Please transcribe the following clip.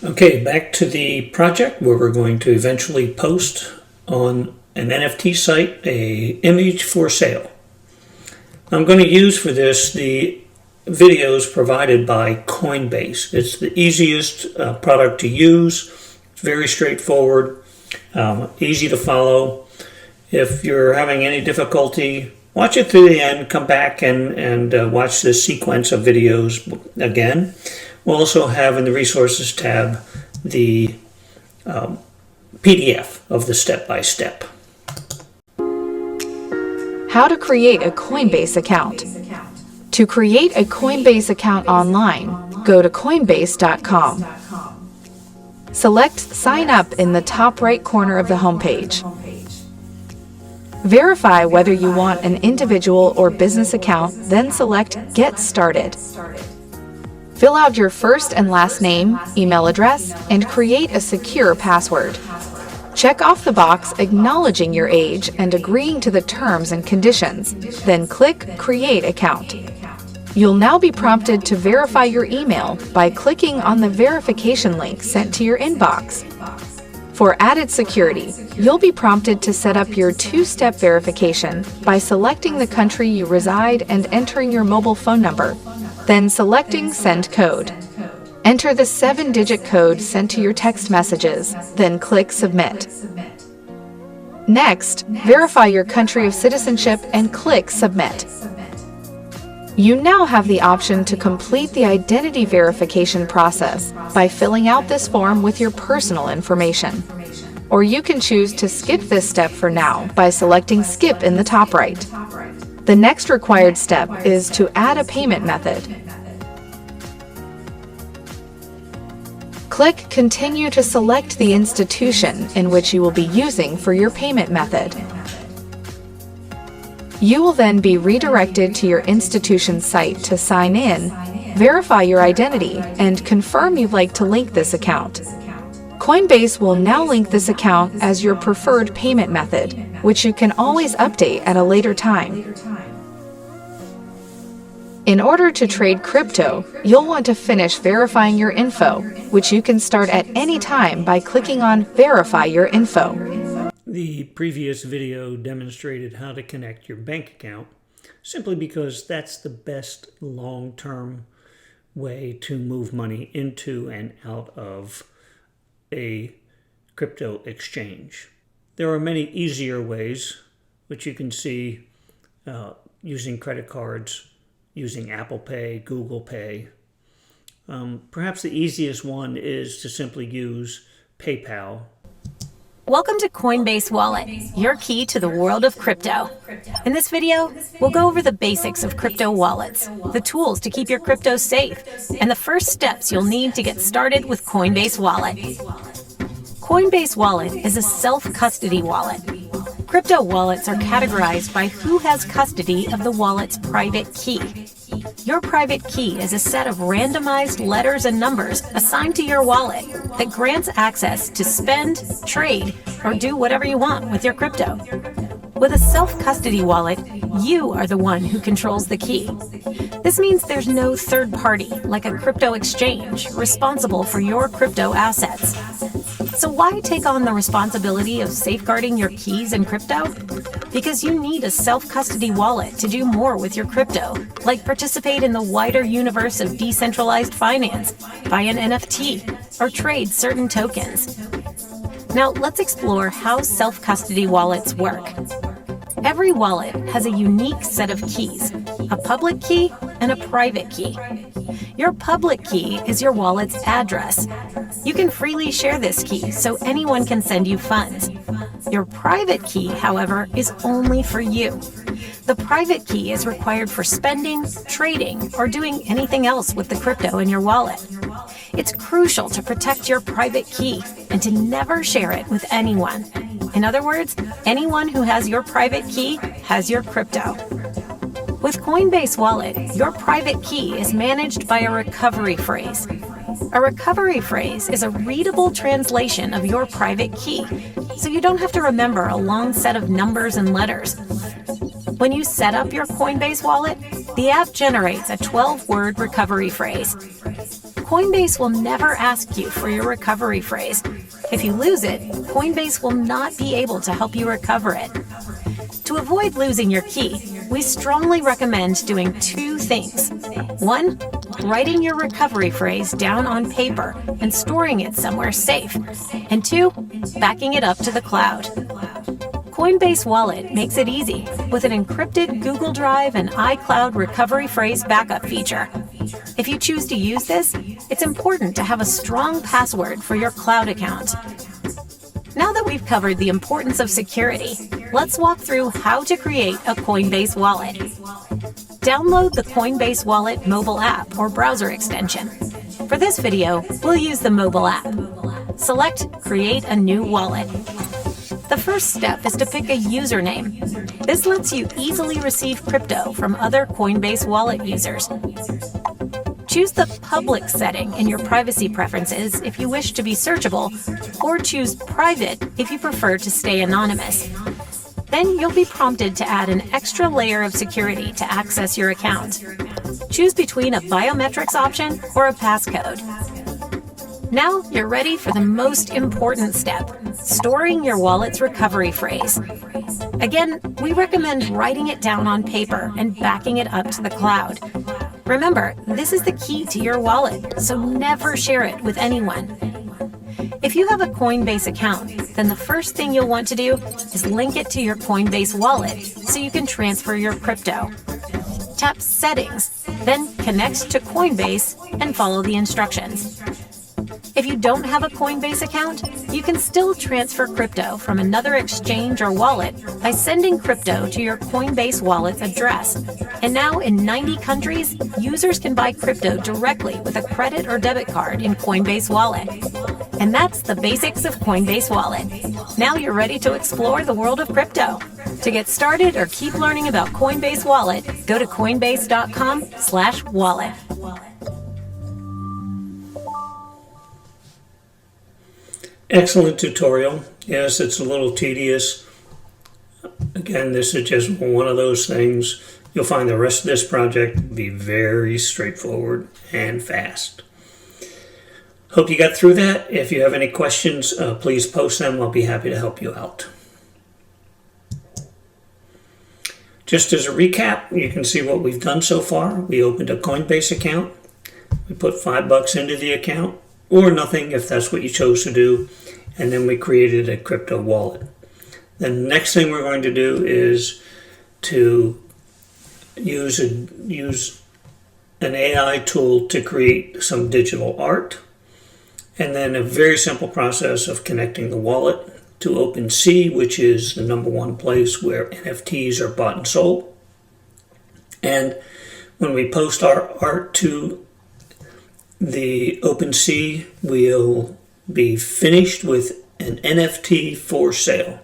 Okay, back to the project where we're going to eventually post on an NFT site a image for sale. I'm going to use for this the videos provided by Coinbase. It's the easiest product to use. It's very straightforward, easy to follow. If you're having any difficulty, watch it through the end, come back and watch this sequence of videos again. We'll also have in the resources tab the PDF of the step-by-step. How to create a Coinbase account. To create a Coinbase account online, go to coinbase.com. Select Sign Up in the top right corner of the homepage. Verify whether you want an individual or business account, then select Get Started. Fill out your first and last name, email address, and create a secure password. Check off the box acknowledging your age and agreeing to the terms and conditions, then click Create Account. You'll now be prompted to verify your email by clicking on the verification link sent to your inbox. For added security, you'll be prompted to set up your two-step verification by selecting the country you reside and entering your mobile phone number, then selecting Send Code. Enter the 7-digit code sent to your text messages, then click Submit. Next, verify your country of citizenship and click Submit. You now have the option to complete the identity verification process by filling out this form with your personal information. Or you can choose to skip this step for now by selecting Skip in the top right. The next required step is to add a payment method. Click Continue to select the institution in which you will be using for your payment method. You will then be redirected to your institution's site to sign in, verify your identity, and confirm you'd like to link this account. Coinbase will now link this account as your preferred payment method, which you can always update at a later time. In order to trade crypto, you'll want to finish verifying your info, which you can start at any time by clicking on Verify Your Info. The previous video demonstrated how to connect your bank account, simply because that's the best long-term way to move money into and out of a crypto exchange. There are many easier ways, which you can see using credit cards, using Apple Pay, Google Pay. Perhaps the easiest one is to simply use PayPal. Welcome to Coinbase Wallet, your key to the world of crypto. In this video, we'll go over the basics of crypto wallets, the tools to keep your crypto safe, and the first steps you'll need to get started with Coinbase Wallet. Coinbase Wallet is a self-custody wallet. Crypto wallets are categorized by who has custody of the wallet's private key. Your private key is a set of randomized letters and numbers assigned to your wallet that grants access to spend, trade, or do whatever you want with your crypto. With a self-custody wallet, you are the one who controls the key. This means there's no third party, like a crypto exchange, responsible for your crypto assets. So why take on the responsibility of safeguarding your keys in crypto? Because you need a self-custody wallet to do more with your crypto, like participate in the wider universe of decentralized finance, buy an NFT, or trade certain tokens. Now let's explore how self-custody wallets work. Every wallet has a unique set of keys, a public key and a private key. Your public key is your wallet's address. You can freely share this key so anyone can send you funds. Your private key, however, is only for you. The private key is required for spending, trading, or doing anything else with the crypto in your wallet. It's crucial to protect your private key and to never share it with anyone. In other words, anyone who has your private key has your crypto. With Coinbase Wallet, your private key is managed by a recovery phrase. A recovery phrase is a readable translation of your private key, so you don't have to remember a long set of numbers and letters. When you set up your Coinbase wallet, the app generates a 12-word recovery phrase. Coinbase will never ask you for your recovery phrase. If you lose it, Coinbase will not be able to help you recover it. To avoid losing your key, we strongly recommend doing two things. One, writing your recovery phrase down on paper and storing it somewhere safe. And two, backing it up to the cloud. Coinbase Wallet makes it easy with an encrypted Google Drive and iCloud recovery phrase backup feature. If you choose to use this, it's important to have a strong password for your cloud account. Now that we've covered the importance of security, let's walk through how to create a Coinbase wallet. Download the Coinbase Wallet mobile app or browser extension. For this video, we'll use the mobile app. Select Create a New Wallet. The first step is to pick a username. This lets you easily receive crypto from other Coinbase Wallet users. Choose the public setting in your privacy preferences if you wish to be searchable, or choose private if you prefer to stay anonymous. Then you'll be prompted to add an extra layer of security to access your account. Choose between a biometrics option or a passcode. Now you're ready for the most important step, storing your wallet's recovery phrase. Again, we recommend writing it down on paper and backing it up to the cloud. Remember, this is the key to your wallet, so never share it with anyone. If you have a Coinbase account, then the first thing you'll want to do is link it to your Coinbase wallet so you can transfer your crypto. Tap Settings, then Connect to Coinbase and follow the instructions. If you don't have a Coinbase account, you can still transfer crypto from another exchange or wallet by sending crypto to your Coinbase wallet's address. And now in 90 countries, users can buy crypto directly with a credit or debit card in Coinbase Wallet. And that's the basics of Coinbase Wallet. Now you're ready to explore the world of crypto. To get started or keep learning about Coinbase Wallet, go to coinbase.com/wallet. Excellent tutorial. Yes, it's a little tedious. Again, this is just one of those things. You'll find the rest of this project to be very straightforward and fast. Hope you got through that. If you have any questions, please post them. I'll be happy to help you out. Just as a recap, you can see what we've done so far. We opened a Coinbase account. We put $5 into the account, or nothing if that's what you chose to do. And then we created a crypto wallet. Then the next thing we're going to do is to use an AI tool to create some digital art. And then a very simple process of connecting the wallet to OpenSea, which is the #1 place where NFTs are bought and sold. And when we post our art to the OpenSea, we'll be finished with an NFT for sale.